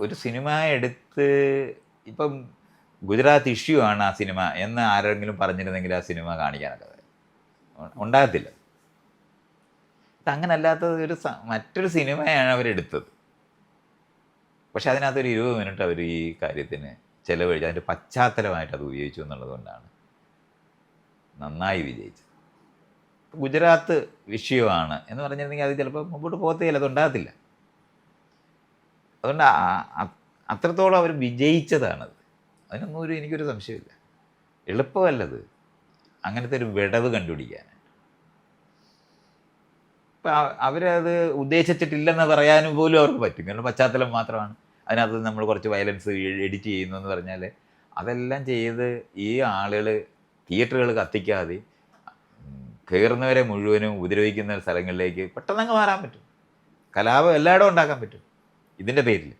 ഒരു സിനിമ എടുത്ത് ഇപ്പം ഗുജറാത്ത് ഇഷ്യൂ ആണ് ആ സിനിമ എന്ന് ആരെങ്കിലും പറഞ്ഞിരുന്നെങ്കിൽ ആ സിനിമ കാണിക്കാനൊക്കെ ഉണ്ടാകത്തില്ല. അങ്ങനെ അല്ലാത്തത് മറ്റൊരു സിനിമയാണ് അവരെടുത്തത്. പക്ഷെ അതിനകത്തൊരു 20 മിനിറ്റ് അവർ ഈ കാര്യത്തിന് ചിലവഴിച്ച് അതിൻ്റെ പശ്ചാത്തലമായിട്ട് അത് ഉപയോഗിച്ചു എന്നുള്ളത് കൊണ്ടാണ് നന്നായി വിജയിച്ചത്. ഗുജറാത്ത് വിഷയമാണ് എന്ന് പറഞ്ഞിരുന്നെങ്കിൽ അത് ചിലപ്പോൾ മുമ്പോട്ട് പോകത്തേയില്ല, അതുണ്ടാകത്തില്ല. അതുകൊണ്ട് അത്രത്തോളം അവർ വിജയിച്ചതാണത്. അതിനൊന്നും എനിക്കൊരു സംശയമില്ല. എളുപ്പമല്ലത് അങ്ങനത്തെ ഒരു വിടവ് കണ്ടുപിടിക്കാനായിട്ട്. ഇപ്പം അവരത് ഉദ്ദേശിച്ചിട്ടില്ലെന്ന് പറയാനും പോലും അവർക്ക് പറ്റും. കാരണം പശ്ചാത്തലം മാത്രമാണ്. അതിനകത്ത് നമ്മൾ കുറച്ച് വയലൻസ് എഡിറ്റ് ചെയ്യുന്നു എന്ന് പറഞ്ഞാൽ അതെല്ലാം ചെയ്ത് ഈ ആളുകൾ തിയേറ്ററുകൾ കത്തിക്കാതെ കയറുന്നവരെ മുഴുവനും ഉപദ്രവിക്കുന്ന സ്ഥലങ്ങളിലേക്ക് പെട്ടെന്ന് അങ്ങ് മാറാൻ പറ്റും. കലാപം എല്ലായിടവും ഉണ്ടാക്കാൻ പറ്റും ഇതിൻ്റെ പേരിൽ.